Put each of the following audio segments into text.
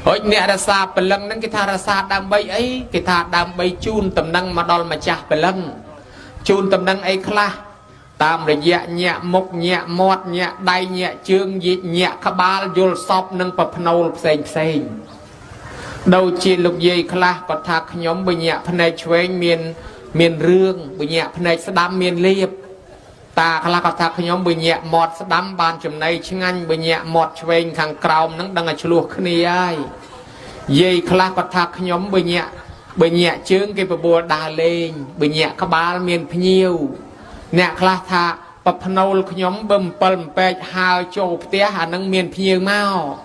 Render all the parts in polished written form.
hồi nè ra xa bờ lăng nâng cái tha ra xa đam bay ấy cái tha đam bay chun tầm năng mà đòn mà chả bờ lăng chun tầm năng ấy khla tam rồi nhẹ mộc nhẹ mọt nhẹ đay nhẹ chương nhẹ khá ba vô sọp nâng bập nâu xanh đầu chi lục dây khla còn thạc nhóm bởi nhẹ phần này chuên miền rương bởi nhẹ phần này sẽ đam miền liệp ta khla còn thạc nhóm bởi nhẹ mọt sẽ đam bàn chùm này chứ anh bởi nhẹ mọt chuên khang cào nâng đang ở chuộc khní ai dây khla còn thạc nhóm bởi nhẹ chương cái bùa đà lên bởi nhẹ khá ba miền nhiều nè khla tha bập nâu nhóm bầm bầm pe hào châu tía hà nâng miền nhiều mau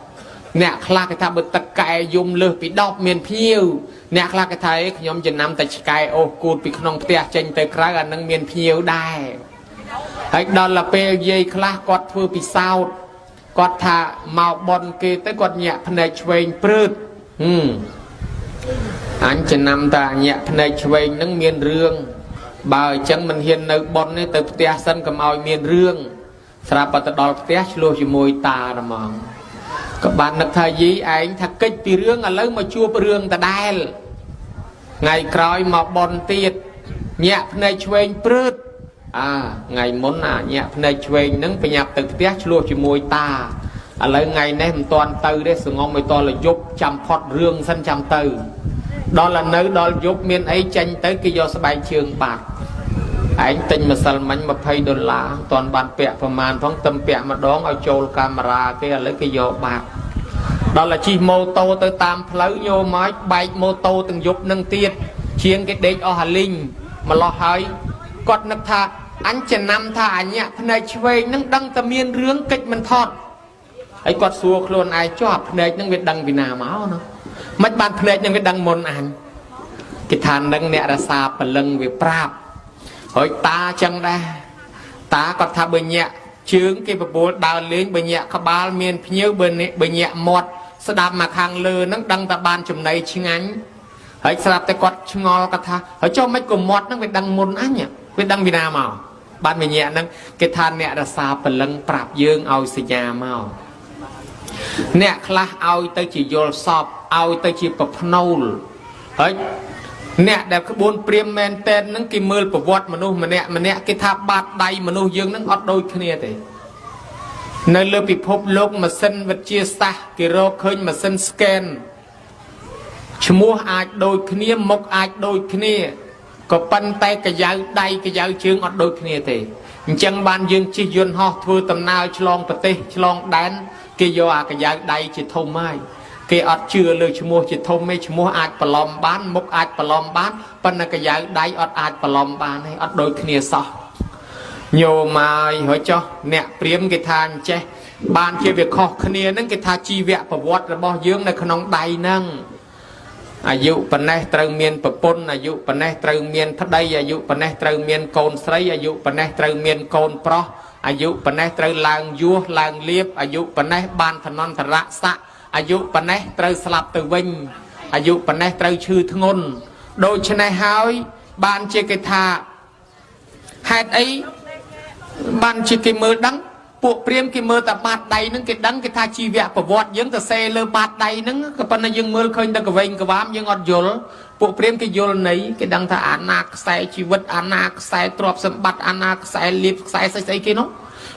nè khla cái tha bật tật cài dùng lửa bị đọc miền phiêu nè khla cái thấy nhóm chân năm tại cài ô cột bị khong tia tranh tới khá là nâng miền phiêu đài ấy đó là pe dây khla quạt vừa bị sao quạt thà màu bòn kia tới quạt nhẹ phần này chuồn prut anh chân năm ta nhẹ phần này chuồn nâng miền rương bà chẳng mình hiền nơi bòn này từ tia sân cầm ao miền rương sra bắt đầu tia lùa chỉ môi ta là mong các bạn nực thay gì anh thật kích từ rương là lớn mà chua rương ta đai ngày cõi mà bòn tiệt nhẹ này chuồn prut ngày muốn nhẹ này chuồn nâng phải nhập từ tia lùa chỉ môi ta lấy ngày nay mình toàn từ đấy sự ngon mới to là giúp chăm phọt rương sân chăm từ đó là nơi đó giúp miền ấy tranh tới cái do sẽ bài trường bạc anh tin mà sẵn mạnh mà pay $1 toàn bàn pẹ và màn phóng tâm pẹ mà đón ở châu camera kia lấy cái do bạc đó là chi mô tô tới tam phá vô máy bay mô tô từng giúp nâng tiết chiên cái đếch ở Hà Linh mà lo hỏi quạt nắp tha anh chẳng nằm tha anh nhạc này chơi nâng đăng tầm miên rướng kịch mình thọt ấy quạt xua luôn ai cho học này nâng việc đăng vì nào máu nó mất bàn này nâng việc đăng môn anh cái thàn nâng nẹ ra xa và lưng về prap hỏi ta chẳng ra ta có tha bởi nhẹ chướng cái bố đào lên bởi nhẹ có ba miền nhớ bởi nhẹ một sẽ đạp mà hàng lơ nâng đăng ta ban chùm này chứ anh hỏi sẽ đạp tay quạt ngò có tha hỏi cho mấy cùng một nâng việc đăng môn anh nhỉ việc đăng vì nào màu ban bởi nhẹ nâng cái thàn nẹ ra xa và lưng prap dương ao xe nhà màu nè khla ao tới chỉ vô sọp ao tới chỉ bập nâu hỏi nè đẹp cái bốn priêm men tên nâng cái mưa của vọt mà nè cái tháp bát đầy mà nu dương nâng ọt đôi kia thế nơi lơ bị phốp lốc mà sân vật chia xa cái rô khơi mà sân scan mua ai đôi kia mốc ai đôi kia có pan tay cái giáo đầy cái giáo chương ọt đôi kia thế chẳng ban dương chỉ duyên ho thưa tầm nào chlong bát tê chlong đán cái do cái giáo đầy chỉ thông mai cái ọt chưa lời chỉ mua chỉ thông mấy chỉ mua ai bà lòm bán mốc ai bà lòm bán pan cái giáo đầy ọt ai bà lòm bán hay ọt đôi kia sao nhiều mà hỏi cho nè priếm cái than che ban kia việc khó kia nâng cái tha chi vẹn và vót là bao dương này không đầy nâng dụ phần này trâu miên bậc pôn dụ phần này trâu miên thất đây dụ phần này trâu miên côn sấy dụ phần này trâu miên côn pro dụ phần này trâu làng vua làng liếp dụ phần này ban thần non thần rạ xạ dụ phần này trâu slap từ vinh dụ phần này trâu chư thôn đôi chân này hỏi ban chia cái tha hai ấy ban chia cái mơ đắng bộ priêm cái mơ ta bát đầy nâng cái đắng cái tha chi vẹn và vọt dưỡng ta xe lơ bát đầy nâng cái phần này dương mơ khơi ta cái vinh cái bám dương ọt dồn bộ priêm cái dồn này cái đắng tha anak xe chi vật anak xe trọp sâm bát anak xe liệp xe xe kia nó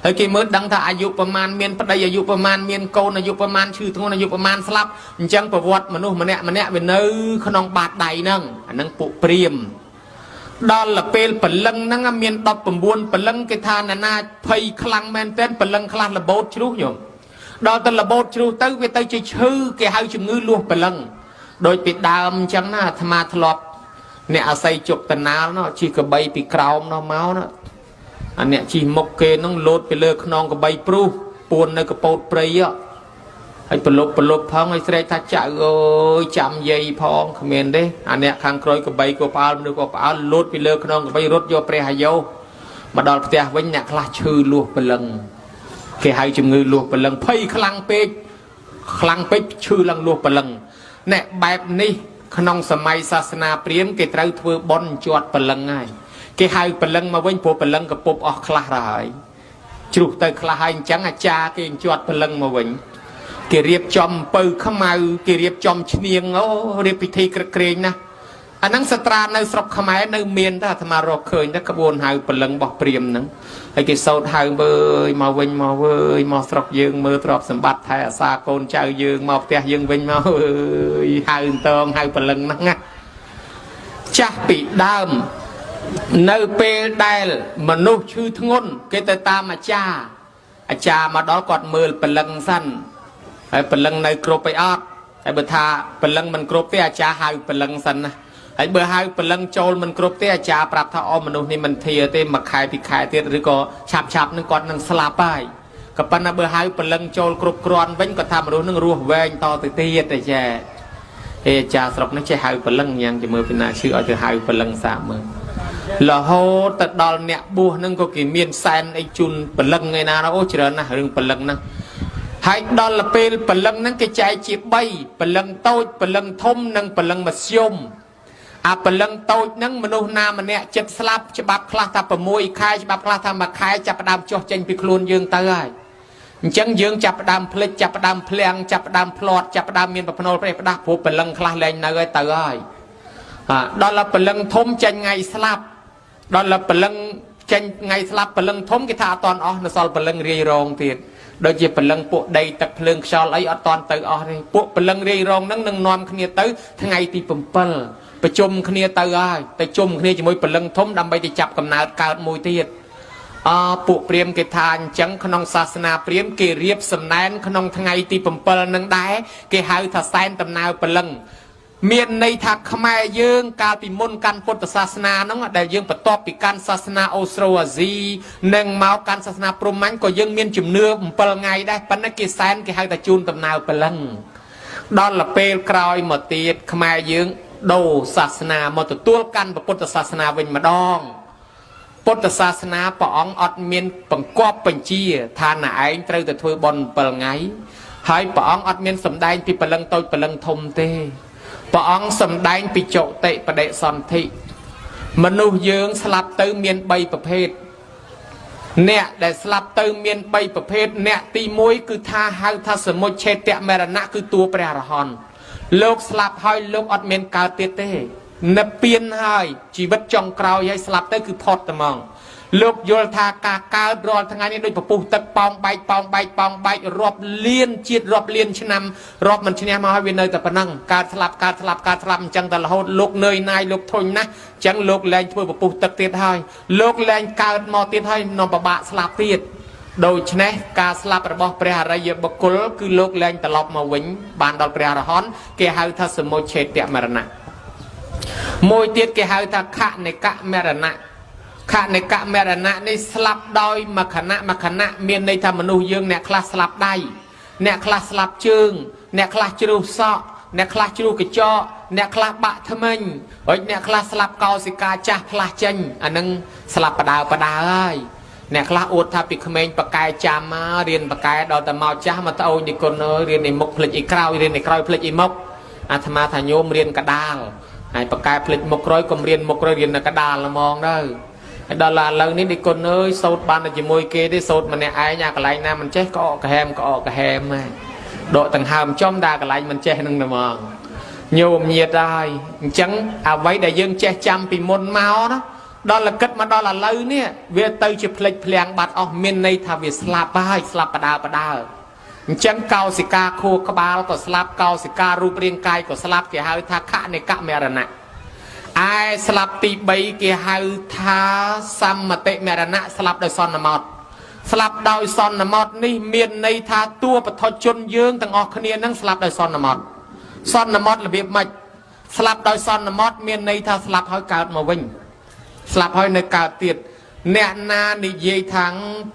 hơi cái mơ đắng tha ayuประมาณ miền bắt đây ayu ประมาณ miền côn ayu ประมาณ chư thôn ayu ประมาณ slap chẳng và vọt mà nó mà nè về nơi không bát đầy nâng nâng bộ priêm đó là pel phần lưng nâng miền đập phần buôn phần lưng cái than là na phây khăng men tên phần lưng khăng là bột chú nhỉ đó tên là bột chú tới về tới chơi chư cái hai chữ ngư luôn phần lưng đôi bị đàm chẳng na tham ma thọp nè xây chụp tần áo nó chỉ có bay bị cào nó máu nó nè chỉ một cái nó lột bị lơ non có bay pru buồn nơi cái bột prey á hay phần lốp phong hay xe ta chạy ơi chạm dây phong comment đấy nè khang khơi cái bay của pal được của pal lột bị lơ non cái bay rốt vô pre hay vô mà đòn cái với nhạc là chư luộc phần lần cái hai chừng người luộc phần lần phây khăng pe chư lần luộc phần lần nè bẹp ní non sớm mai sasna priếm cái trâu thưa bon chuột phần lần này cái hai phần lần mà với bộ phần lần cái bột ở khla rồi chụp tới khla hai chẳng cha cái chuột phần lần mà vĩnh គេរៀបចំពៅខ្មៅគេរៀបចំឈ្នៀងអូរៀបពិធីក្រឹកក្រែងណាអាហ្នឹងសត្រានៅស្រុកខ្មែរនៅមានតែអាត្មារកឃើញតែក្បួនហៅព្រលឹងរបស់ព្រាហ្មណ៍ហ្នឹងហើយគេសោតហៅមើលមកវិញមកវើយមកស្រុកយើងមើលទ្រព្យសម្បត្តិថែអាសាកូនចៅយើងមកផ្ទះយើងវិញមកអើយហៅតងហៅព្រលឹងហ្នឹងណាចាស់ពីដើមនៅពេលដែលមនុស្សឈឺធ្ងន់គេទៅតាមអាចារ្យមកដល់គាត់មើលព្រលឹងសិនហើយព្រលឹងនៅគ្រប់ឯអត់ហើយបើថាព្រលឹងមិនគ្រប់ទេអាចារ្យហៅព្រលឹងសិនណាហើយបើហៅព្រលឹងចូលមិនគ្រប់ទេអាចារ្យប្រាប់ថាអូមនុស្សនេះមិនធាទេមួយខែពីរខែទៀតឬក៏ឆាប់នឹងគាត់នឹងស្លាប់ហើយក៏ប៉ុន្តែបើហៅព្រលឹងចូលគ្រប់គ្រាន់វិញគាត់ថាមនុស្សនឹងរស់វែងតទៅទៀតទេចាអាចារ្យស្រុកនេះចេះហៅព្រលឹងយ៉ាងជាមើលពីណាឈឺឲ្យទៅហៅព្រលឹងសាមើលរហូតទៅដល់អ្នកបួសនឹងក៏គេមានសែនអីជូនព្រលឹងឯណាអូច្រើនណាស់រឿងព្រលឹងហ្នឹងហើយដល់ពេលព្រលឹងហ្នឹងគេចែកជា3ព្រលឹងតូចព្រលឹងធំនិងព្រលឹងមធ្យមអាព្រលឹងតូចហ្នឹងមនុស្សណាម្នាក់ចិត្តស្លាប់ច្បាប់ខ្លះថា6ខែច្បាប់ខ្លះថា1ខែចាប់ផ្ដើមចុះចេញពីខ្លួនយើងទៅហើយអញ្ចឹងយើងចាប់ផ្ដើមភ្លេចចាប់ផ្ដើមភ្លៀងចាប់ផ្ដើមផ្លាត់ចាប់ផ្ដើមមានប្រភ្នូលប្រេះផ្ដាស់ព្រោះព្រលឹងខ្លះលែងនៅហើយទៅហើយដល់ព្រលឹងធំចេញថ្ងៃស្លាប់ដល់ព្រលឹងចេញថ្ងៃស្លាប់ព្រលឹងធំគេថាអត់តន់អស់នៅសល់ព្រលឹងរាយរងទៀតដូចជាព្រលឹងពួកដីទឹកភ្លើងខ្យល់អីអត់តន់ទៅអស់ទេពួកព្រលឹងរាយរងហ្នឹងនឹងនាំគ្នាទៅថ្ងៃទី7ប្រជុំគ្នាទៅហើយទៅជុំគ្នាជាមួយព្រលឹងធំដើម្បីទៅចាប់កំណើតកើតមួយទៀតពួកព្រាហ្មណ៍គេថាអញ្ចឹងក្នុងសាសនាព្រាហ្មណ៍គេរៀបសំណែនក្នុងថ្ងៃទី7ហ្នឹងដែរគេហៅថាសែនដំណើរព្រលឹងមានន័យថាខ្មែរយើងកាលពីមុនកាន់ពុទ្ធសាសនាហ្នឹងដែលយើងបន្ទាប់ពីកាន់សាសនាអូស្ត្រូអាស៊ីនិងមកកាន់សាសនាព្រហ្មញ្ញក៏យើងមានជំនឿ7ថ្ងៃដែរប៉ុន្តែគេសែនគេហៅថាជូនដំណើរព្រលឹងដល់ពេលក្រោយមកទៀតខ្មែរយើងដូរសាសនាមកទទួលកាន់ពុទ្ធសាសនាវិញម្ដងពុទ្ធសាសនាព្រះអង្គអត់មានបង្គាប់បញ្ជាថាណែឯងត្រូវទៅធ្វើបុណ្យ7ថ្ងៃហើយព្រះអង្គអត់មានសម្ដែងពីព្រលឹងតូចព្រលឹងធំទេព្រះអង្គសម្ដែងពីចុតិបដិសន្ធិមនុស្សយើងស្លាប់ទៅមាន3ប្រភេទអ្នកដែលស្លាប់ទៅមាន3ប្រភេទអ្នកទី1គឺថាហៅថាសមុច្ឆេតមរណៈគឺតួព្រះអរហន្តលោកស្លាប់ហើយលោកអត់មានកើតទៀតទេនិព្វានហើយជីវិតចុងក្រោយហើយស្លាប់ទៅគឺផុតតែហ្មងលោកយល់ថាការកើតរាល់ថ្ងៃនេះដូចពពុះទឹកប៉ោងបែករាប់លានជាតិរាប់លានឆ្នាំរាប់មិនឈ្នះមកហើយវានៅតែប៉ុណ្ណឹងកើតស្លាប់អញ្ចឹងតែរហូតលោកនឿយណាយលោកធុញណាស់អញ្ចឹងលោកលែងធ្វើពពុះទឹកទៀតហើយលោកលែងកើតមកទៀតហើយនាំពិបាកស្លាប់ទៀតដូច្នេះការស្លាប់របស់ព្រះអរិយបុគ្គលគឺលោកលែងត្រឡប់មកវិញបានដល់ព្រះអរហន្តគេហៅថាសមុច្ឆេតមរណៈមួយទៀតគេហៅថាខនិកមរណៈខនិកមរណៈនេះស្លាប់ដោយមួយខណៈមានន័យថាមនុស្សយើងអ្នកខ្លះស្លាប់ដៃអ្នកខ្លះស្លាប់ជើងអ្នកខ្លះជ្រុះសក់អ្នកខ្លះជ្រុះកញ្ចក់អ្នកខ្លះបាក់ថ្មិញហើយអ្នកខ្លះស្លាប់កោសិកាចាស់ផ្លាស់ចេញអានឹងស្លាប់បដាហើយអ្នកខ្លះអួតថាពីក្មេងបកែចាំមករៀនបកែដល់តែមកចាស់មកត្អូញនិគុណរៀនឯមុខភ្លេចឯក្រោយរៀនឯក្រោយភ្លេចឯមុខអាត្មាថាញោមរៀនកដាលហើយបកែភ្លេចមុខក្រោយកុំរៀនមុខក្រោយរៀននៅកដាលហ្មងទៅហើយដល់ឥឡូវនេះនិគុណអើយសូត្របានតែជាមួយគេទេសូត្រម្នាក់ឯងអាកន្លែងណាមិនចេះក៏អកហែមហើយដកដង្ហើមចំតែកន្លែងមិនចេះនឹងហ្មងញោមញាតហើយអញ្ចឹងអ្វីដែលយើងចេះចាំពីមុនមកណាដល់លកិតមកដល់ឥឡូវនេះវាទៅជាភ្លេចភ្លាំងបាត់អស់មានន័យថាវាស្លាប់ហើយស្លាប់បដាអញ្ចឹងកោសិកាខួរក្បាលក៏ស្លាប់កោសិការូបរាងកាយក៏ស្លាប់គេហៅថាខនិកមរណៈឯស្លាប់ទី3គេហៅថាសម្មតិមរណៈស្លាប់ដោយសន្មតស្លាប់ដោយសន្មតនេះមានន័យថាតួបឋមជនយើងទាំងអស់គ្នានឹងស្លាប់ដោយសន្មតរបៀបម៉េចស្លាប់ដោយសន្មតមានន័យថាស្លាប់ហើយកើតមកវិញស្លាប់ហើយនៅកើតទៀតអ្នកណានិយាយថា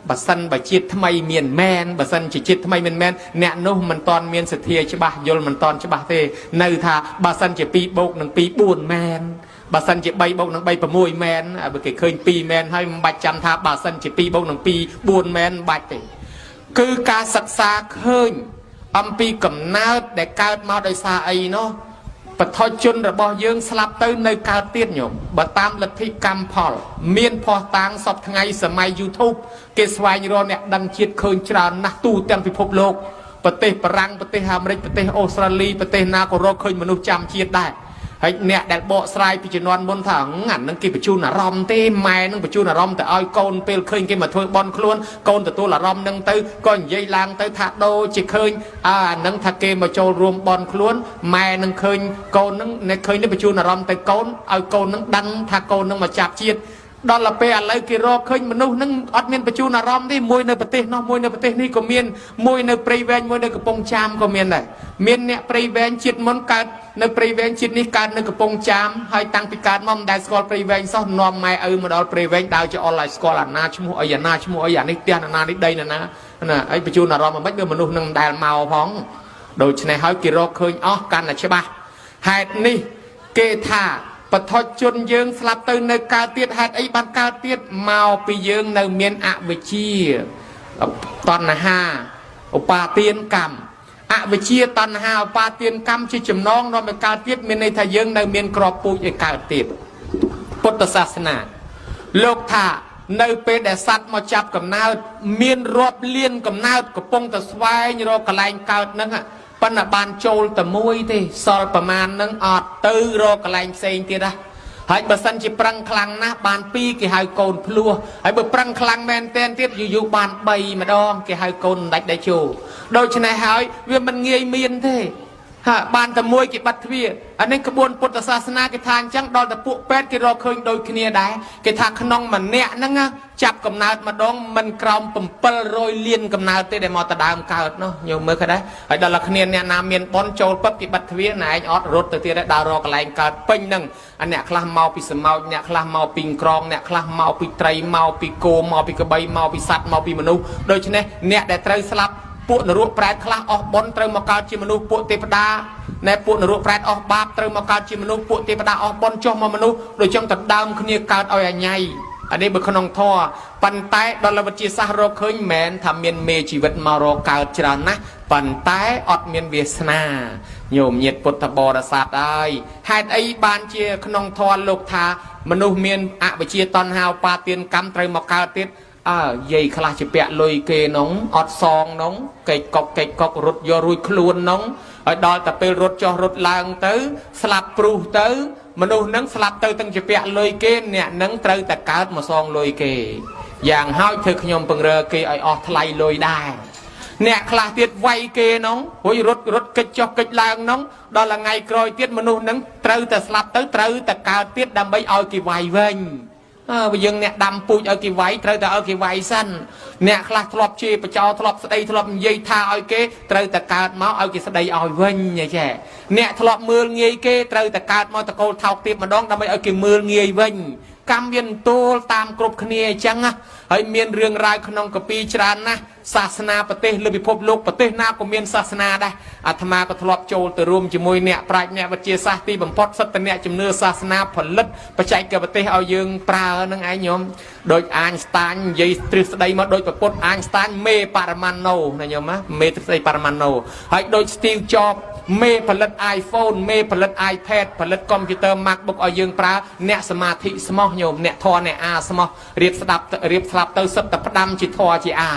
បើសិនបើជាតិថ្មីមានមែនបើសិនជាជាតិថ្មីមិនមែនអ្នកនោះមិនតាន់មានសទ្ធាច្បាស់យល់មិនតាន់ច្បាស់ទេនៅថាបើសិនជា2បូកនឹង2 4មែនបើសិនជា3បូកនឹង3 6មែនបើគេឃើញ2មែនហើយមិនបាច់ចាំថាបើសិនជា2បូកនឹង2 4មែនមិនបាច់ទេគឺការសិក្សាឃើញអំពីកំណើតដែលកើតមកដោយសារអីនោះបឋមជនរបស់យើងស្លាប់ទៅនៅកើតទៀតញោមបើតាមលទ្ធិកម្មផលមានភ័ស្តុតាងសពថ្ងៃសម័យ YouTube គេស្វែងរកអ្នកដឹងជាតិឃើញច្រើនណាស់ទូទាំងពិភពលោក ប្រទេសបារាំងប្រទេសអាមេរិកប្រទេសអូស្ត្រាលីប្រទេសណាក៏រកឃើញមនុស្សចាំជាតិដែរហើយអ្នកដែលបកស្រាយពីជំនាន់មុនថាអានឹងគេបញ្ជូនអារម្មណ៍ទេម៉ែនឹងបញ្ជូនអារម្មណ៍ទៅឲ្យកូនពេលឃើញគេមកធ្វើបន់ខ្លួនកូនទទួលអារម្មណ៍នឹងទៅក៏និយាយឡើងទៅថាដូចជាឃើញអានឹងថាគេមកចូលរួមបន់ខ្លួនម៉ែនឹងឃើញកូននឹងអ្នកឃើញនេះបញ្ជូនអារម្មណ៍ទៅកូនឲ្យកូននឹងដឹងថាកូននឹងមកចាប់ជាតិដល់ពេលឥឡូវគេរកឃើញមនុស្សនឹងអត់មានបញ្ជូនអារម្មណ៍ទេមួយនៅប្រទេសនោះមួយនៅប្រទេសនេះក៏មានមួយនៅព្រៃវែងមួយនៅកំពង់ចាមក៏មានដែរមានអ្នកព្រៃវែងជាតិមុនកើតនៅព្រៃវែងជាតិនេះកើតនៅកំពង់ចាមហើយតាំងពីកើតមកមិនដែលស្គាល់ព្រៃវែងសោះនាំម៉ែឪមកដល់ព្រៃវែងដើរចោលឲ្យស្គាល់អាណាឈ្មោះអីអាណាឈ្មោះអីអានេះផ្ទះណានេះដីណាណាអីបញ្ជូនអារម្មណ៍មិនបើមនុស្សនឹងមិនដែលមកផងដូច្នេះហើយគេរកឃើញអស់កាន់តែច្បាស់ហេតុនេះគេថាបថុជនយើងស្លាប់ទៅនៅកើតទៀតហេតុអីបានកើតទៀតមកពីយើងនៅមានអវិជ្ជាតណ្ហាឧបាទានកម្មអវិជ្ជាតណ្ហាឧបាទានកម្មជាចំណងនាំឲ្យកើតទៀតមានន័យថាយើងនៅមានក្របពូជឲ្យកើតទៀតពុទ្ធសាសនាលោកថានៅពេលដែលសត្វមកចាប់កំណើតមានរាប់លានកំណើតកំពុងតែស្វែងរកកន្លែងកើតហ្នឹងប៉ុន្តែបានចូលតែមួយទេសល់ប្រមាណនឹងអត់ទៅរកកន្លែងផ្សេងទៀតណាហើយបើសិនជាប្រឹងខ្លាំងណាស់បាន2គេហៅកូនភ្លោះហើយបើប្រឹងខ្លាំងមែនទែនទៀតយូរបាន3ម្ដងគេហៅកូនដាច់ដៃជោដូច្នេះហើយវាមិនងាយមានទេហាបានតែមួយគេបាត់ទ្វារអានេះក្បួនពុទ្ធសាសនាគេថាអញ្ចឹងដល់តែពួកពេទ្យគេរកឃើញដូចគ្នាដែរគេថាក្នុងម្នាក់ហ្នឹងចាប់កំណើតម្ដងមិនក្រោម700លានកំណើតទេដែលមកទៅដើមកើតនោះញោមមើលឃើញដែរហើយដល់តែគ្នាអ្នកណាមានប៉ុនចូលពឹកគេបាត់ទ្វារណែឯងអត់រត់ទៅទៀតដែរដើររកកន្លែងកើតពេញហ្នឹងអាអ្នកខ្លះមកពីសមោចអ្នកខ្លះមកពីក្រងអ្នកខ្លះមកពីត្រីមកពីគោមកពីក្របីមកពីសត្វមកពីមនុស្សដូច្នេះអ្នកដែលត្រូវស្លាប់ពួកនរកប្រែតខ្លះអស់បុណ្យត្រូវមកកើតជាមនុស្សពួកទេវតាណែពួកនរកប្រែតអស់បាបត្រូវមកកើតជាមនុស្សពួកទេវតាអស់បុណ្យចុះមកមនុស្សដូចចឹងទៅដើមគ្នាកើតឲ្យអញ្ញៃអានេះបើក្នុងធម៌ប៉ុន្តែដល់វិទ្យាសាស្ត្ររកឃើញមិនមែនថាមានមេជីវិតមករកកើតច្រើនណាស់ប៉ុន្តែអត់មានវាសនាញោមញាតិពុទ្ធបរិស័ទអើយហេតុអីបានជាក្នុងធម៌លោកថាមនុស្សមានអវិជ្ជាតណ្ហាឧបាទានកម្មត្រូវមកកើតទៀតយាយខ្លះជាពាក់លុយគេនងអត់សងនងកេកកុករត់យករួចខ្លួននងហើយដល់តែពេលរត់ចុះរត់ឡើងទៅស្លាប់ព្រុសទៅមនុស្សនឹងស្លាប់ទៅទាំងជាពាក់លុយគេអ្នកនឹងត្រូវតែកើតមកសងលុយគេយ៉ាងហើយធ្វើខ្ញុំពង្រើគេឲ្យអស់ថ្លៃលុយដែរអ្នកខ្លះទៀតវាយគេនងរួចរត់កិច្ចចុះកិច្ចឡើងនងដល់ថ្ងៃក្រោយទៀតមនុស្សនឹងត្រូវតែស្លាប់ទៅត្រូវតែកើតទៀតដើម្បីឲ្យគេវាយវិញបើយើងអ្នកដាំពូជឲ្យគេវាយត្រូវតែឲ្យគេវាយសិនអ្នកខ្លះធ្លាប់ជេរបចោធ្លាប់ស្ដីធ្លាប់និយាយថាឲ្យគេត្រូវតែកើតមកឲ្យគេស្ដីឲ្យវិញចេះអ្នកធ្លាប់មើលងាយគេត្រូវតែកើតមកតកូលថោកទៀបម្ដងដើម្បីឲ្យគេមើលងាយវិញកម្មមានទូលតាមគ្រប់គ្នាអញ្ចឹងហើយមានរឿងរ៉ាវក្នុងកាពីច្រើនណាស់សាសនាប្រទេសលើពិភពលោកប្រទេសណាក៏មានសាសនាដែរអាត្មាក៏ធ្លាប់ចូលទៅរួមជាមួយអ្នកប្រាជ្ញអ្នកវិទ្យាសាស្ត្រទីបំផុតសិទ្ធិអ្នកជំនឿសាសនាផលិតបច្ចេកវិទ្យាឲ្យយើងប្រើនឹងឯងញោមដូចអាញស្តាញនិយាយទ្រឹស្ដីមកដូចប្រពុតអាញស្តាញមេបរមាណូណាញោមណាមេទ្រឹស្ដីបរមាណូហើយដូច Steve Jobs មេផលិត iPhone មេផលិត iPad ផលិត computer MacBook ឲ្យយើងប្រើអ្នកសមាធិស្មោះញោមអ្នកធរអ្នកអាស្មោះរៀបស្លាប់ទៅសិតតែផ្ដាំជាធរជាអា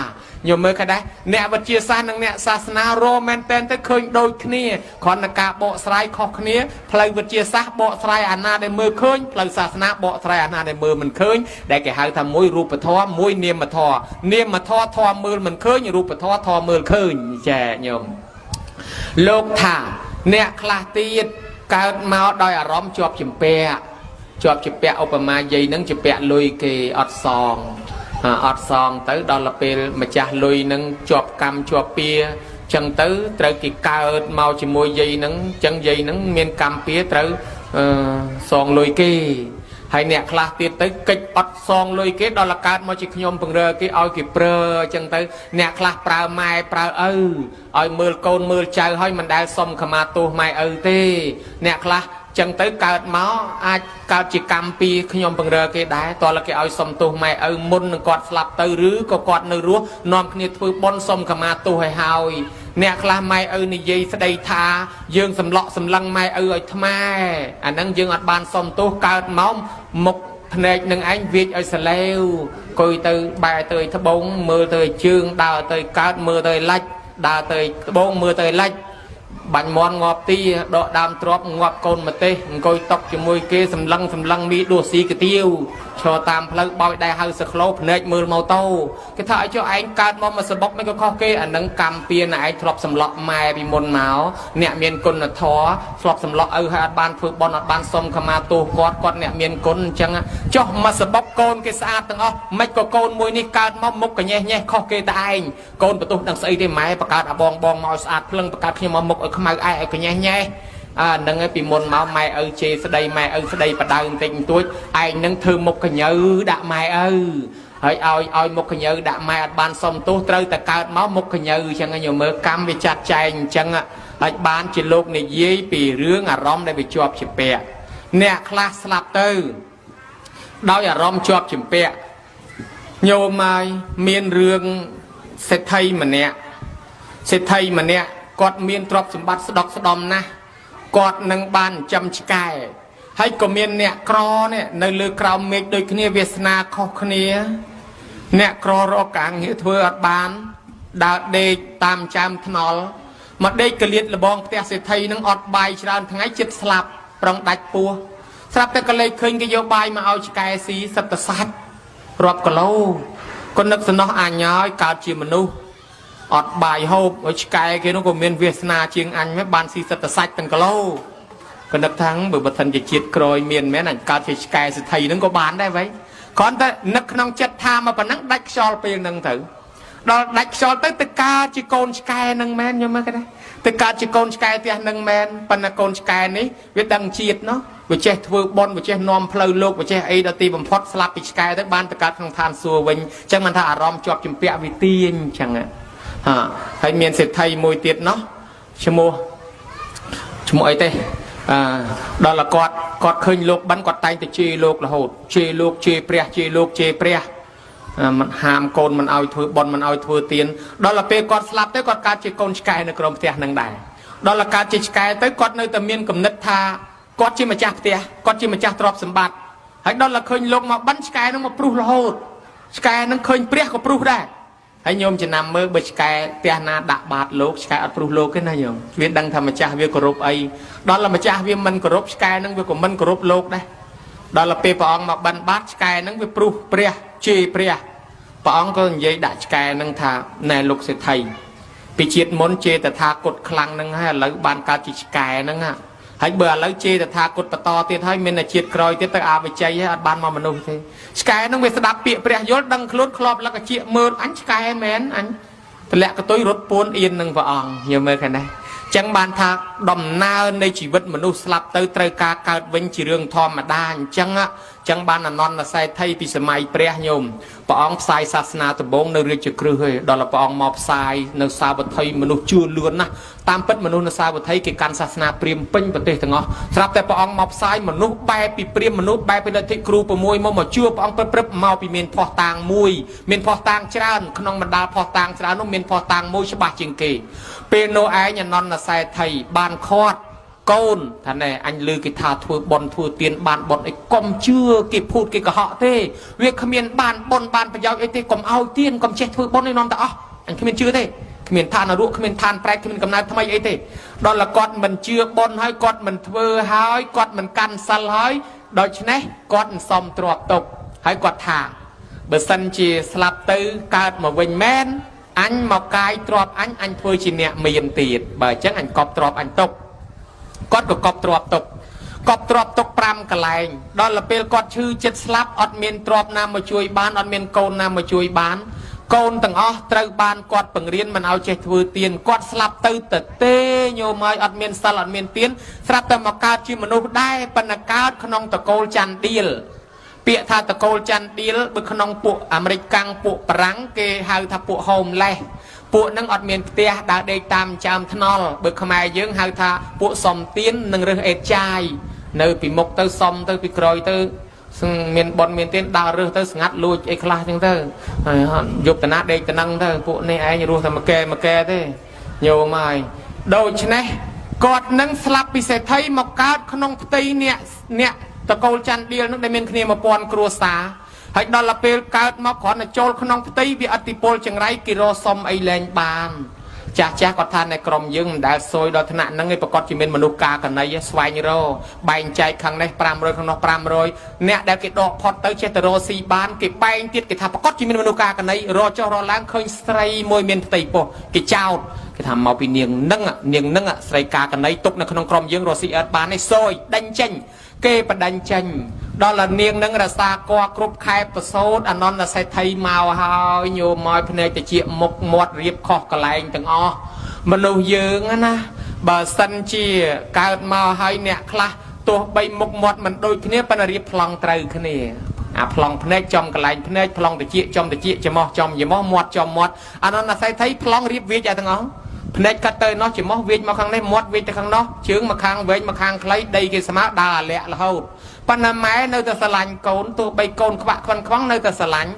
ញោមមើលឃើញដែរអ្នកវិទ្យាសាស្ត្រនិងអ្នកសាសនារមែនតែនទៅឃើញដូចគ្នាគ្រាន់តែការបកស្រាយខុសគ្នាផ្លូវវិទ្យាសាស្ត្របកស្រាយអាណាដែលមើលឃើញផ្លូវសាសនាបកស្រាយអាណាដែលមើលមិនឃើញដែលគេហៅថាមួយរូបធម៌មួយនាមធម៌នាមធម៌ធម៌មើលមិនឃើញរូបធម៌ធម៌មើលឃើញចាញោមលោកថាអ្នកខ្លះទៀតកើតមកដោយអារម្មណ៍ជាប់ជំពាក់ឧបមាយាយនឹងជាពាក់លុយគេអត់សងទៅដល់ពេលម្ចាស់លុយនឹងជាប់កម្មជាប់ពៀចឹងទៅត្រូវគេកើតមកជាមួយយាយនឹងចឹងយាយនឹងមានកម្មពៀត្រូវសងលុយគេហើយអ្នកខ្លះទៀតទៅកិច្ចអត់សងលុយគេដល់កើតមកជាខ្ញុំពង្រើគេឲ្យគេប្រើចឹងទៅអ្នកខ្លះប្រើម៉ែប្រើឪឲ្យមើលកូនមើលចៅឲ្យមិនដែលសុំខមាទោសម៉ែឪទេអ្នកខ្លះចឹងទៅកើតមកអាចកើតជាកម្មពីខ្ញុំពង្រើគេដែរតើគេឲ្យសុំទោសម៉ែឪមុននឹងគាត់ស្លាប់ទៅឬក៏គាត់នៅរស់នាំគ្នាធ្វើបុណ្យសុំខមាទោសឲ្យហើយអ្នកខ្លះម៉ែឪនិយាយស្ដីថាយើងសម្លក់សម្លឹងម៉ែឪឲ្យថ្មអាហ្នឹងយើងអត់បានសុំទោសកើតមកមុខភ្នែកនឹងឯងវាចឲ្យសលេវគួយទៅបែរទៅត្បូងមើលទៅជើងដើរទៅកើតមើលទៅឡាច់ đa tới bông mưa tới lách bánh món ngọt ti đọ đam trọp ngọt côn mà tê coi tóc cho môi kê sầm lăng mi đùa xì cái tiêu cho tam phơi bao đại hơi sực lốp nết mưa màu tâu cái thợ cho anh cát mà sờ bóc mấy cái kho kê anh nâng cầm pia này thọp sầm lọ mai bị môn máu nẹt miên côn là thó thọp sầm lọ hai ban phơi bòn ban xôm khăm ma tu quạt nẹt miên côn chẳng cho mà sờ bóc côn cái xa từng ó mấy cái côn môi ní cát móc mốc cái nhẹ kho kê ta anh côn bật tu đằng xây đây máy bạc cát bong màu sạt phơi bạc cát khi mà mốc ở khăm ai cái nhẹ nâng ấy bị môn máu mai chê sấy mai sấy bắt đầu tình tuổi anh nâng thương một cái nhớ đã mai hãy ao một cái nhớ đã mai ban xong tôi trơi ta cao máu một cái nhớ chẳng ai nhiều mơ cam về chặt chày chẳng hãy ban chỉ lúc này dễ bị rướng rong đây bị chọp chỉ bẹ nè class lap tư đau rong chọp chỉ bẹ nhiều mai miên rương sẽ thay mà nè quạt miên trọp sầm bát đọc đom na quạt nâng ban chăm chkai hay có miền nẹt cro nè nơi lư cào mệt đôi kia Việt Nam khó kia nẹt cro ro càng nghĩa thưa ở ban đã đề tam trăm thnol mà đây cái liệt là bong tia sẽ thay nâng ọt bài tràn thằng ấy chết slap trong đạch pua slap tới cái lấy khơi cái vô bài mà ao chkai xí sập tơ sát rọp cả lâu con nước nó ăn nhói cao chỉ mà nu ọt bài hộp ở chkai cái nó có miền Việt Nam chiêng anh mấy ban xí sập tơ sát từng cả lâu còn nước thắng bởi bật thần chỉ chiết còi miền mẹ này cao chỉ cài sự thầy nó có bán đây vậy còn ta nước nông chất tham mà nắng đạch sol tiền nâng thử đó đạch sol tới từ ca chỉ côn cài nâng men nhưng mà cái đấy từ ca chỉ côn cài tiền nâng men phần là côn cài này biết đằng chiết nó với che thưa bon với che nom phơi lục với che ấy đã tìm bằng phốt slap bị cài tới ban từ ca thằng than xua vinh chẳng mà thà rom chọp chìm pẹ vì tiền chẳng ạ hay miền sẽ thầy mùi tiệt nó chưa mua ấy thế đó là quạt khơi lục bắn quạt tay từ chê lục là hột chê lục chê pre mình hàm côn mình ao thưa bòn mình ao thưa tiền đó là pe quạt slap tới quạt cá chê côn sky nơi cầm tia năng đài đó là cá chê sky tới quạt nơi tầm miên cầm nứt tha quạt chê mà chặt tia quạt chê mà chặt drop sầm bát hay đó là khơi lục mà bắn sky nó mà pru là hột sky nó khơi pre có pru đây hay nhôm chỉ nằm mơ bịch cái tia na đạ bạt lốp cái ở pru lốp cái này nhôm viên đăng thầm mà cha viên cổ rộp ấy đó là mà cha viên mình cổ rộp cái năng viên của mình cổ rộp lốp đây đó là pe pong mà ban bát cái năng viên pru pre chê pre pong có giấy đạ cái năng thà này lục sẽ thầy bị chết muốn chêแต่thà cột khăng năng hay lấy ban cá chỉ cái năng à hãy bữa lấy chêแต่thà cột to tiền hay mình là chết còi tiền tới à bị cháy hay ban mà mình đâu thế cái năng viên sẽ đạp bịa pre yết đăng khlut khloп là cái chuyện mơ anh cái mến anh lẽ cái tôi rốt buôn yên năng vợ ông nhiều mơ cái này chẳng bàn thà đầm na nơi chỉ vật mình nu slap tới trời ca cao vinh chỉ riêng thò mà đa chẳng bàn là non là sai thay vì sớm mai pre nhôm bà ông sai sasna từ bốn nơi riêng chỉ cười đó là bà ông mọc sai nơi sao vật thay mình nu chưa luôn na tam pet mình nu là sao vật thấy cái can sasna priêm pin vật tê thằng ngó slap tại bà ông mọc sai mình nu bay bị priêm mình nu bay bị lợi thị kêu bà môi mà chưa bà ông prep mau bị miền phò tàng mùi miền phò tàng tràn không mình đa phò tàng tràn nó miền phò tàng môi cho bà chừng kỳ peno ai nhà non là sai thầy ban khót côn thằng này anh lư cái thà thua bòn thua tiền bàn bòn ấy còn chưa kịp phụt cái cả họ thế việc khamiên bàn bòn bàn phải giao ấy thế còn ao tiền còn che thua bòn ấy non ta anh khamiên chưa thế khamiên than là ruộng khamiên than prai khamiên cầm nai thay ấy thế đó là con mình chưa bòn hay con mình thưa hay con mình căn sal hay đó chứ này con xong trọt tục hay con thả bữa sân chỉ slap tư cát mà vinh men anh mọc cái trọp anh thôi chỉ nè miền tiệt bởi chắc anh cọp trọp anh tục có cọp trọp tục pram cả lại đó là pel cọp chư chết slap ọt miền trọp nam mà chui bán ọt miền côn nam mà chui bán côn từng ó trâu ban cọp bằng riêng mình ao chơi thừa tiền cọp slap tư tê nhiều mai ọt miền sal ọt miền tiến slap tầm mà cao chi mà nô đai pan là cao không tờ côn chan deal bịa tha tờ côn chan deal bực không bộ American bộ prang kê hai thà bộ home leh bộ năng ọt miền tia đã đây tam trăm thnol bực không ai dưỡng hai thà bộ sòng tiến năng rơi ết chai nơi bị mộc tới sòng tới bị còi tới miền bọn miền tiên đào rơi tới ngắt lui ấy khai tiếng tới dục tận nát đây tận năng tới bộ này ai như ruột mà kê thế nhiều mày đâu chứ này cọt năng slap bị sẽ thấy một cát không tây nèตะโกนจันเดียลนักได้เมียนคณีมาปอนครัวสาให้ดอลลาร์เปลการมาขอในโจลขนองตีวิอติโพลจังไรกิโรซอมไอแลนบาน ចាស់គាត់ថាในក្រមយើងមិនដែលសួយដល់ថ្នាក់ហ្នឹងឯងប្រកាសជាមានមនុស្សការកណីស្វែងរកបែងចែកខាងនេះ500ខាងនោះ500អ្នកដែលគេដកផុតទៅចេះតែរកស៊ីបានគេបែងទៀតគេថាប្រកាសជាមានមនុស្សការកណីរកចុះរកឡើងឃើញស្រីមួយមានផ្ទៃពោះគេចោទគេថាមកពីនាងហ្នឹងស្រីការកណីទុកនៅក្នុងក្រុមយើងរកស៊ីអត់បាននេះសួយដេញចេញគេបដិញ្ញចេញដល់នាងនឹងរសាកគ្រប់ខែប្រសូតអនន្តសេដ្ឋីមកហើយញោមមកភ្នែកតិចមុខមាត់រៀបខុសកន្លែងទាំងអស់មនុស្សយើងណាបើសិនជាកើតមកហើយអ្នកខ្លះទោះបីមុខមាត់មិនដូចគ្នាប៉ុន្តែរៀបប្លង់ត្រូវគ្នាអាប្លង់ភ្នែកចំកន្លែងភ្នែកប្លង់តិចចំតិចច្រមុះចំច្រមុះមាត់ចំមាត់អនន្តសេដ្ឋីប្លង់រៀបវាចទាំងអស់ភ្នែកកាត់ទៅនោះច្រមុះវាចមកខាងនេះមាត់វាចទៅខាងនោះជើងមកខាងវែងមកខាងខ្លីដីគេស្មើដើរអាលាក់រហូតប៉ុន្តែម៉ែនៅតែស្រឡាញ់កូនទោះបីកូនខ្វាក់ខ្វាន់ខ្វងនៅតែស្រឡាញ់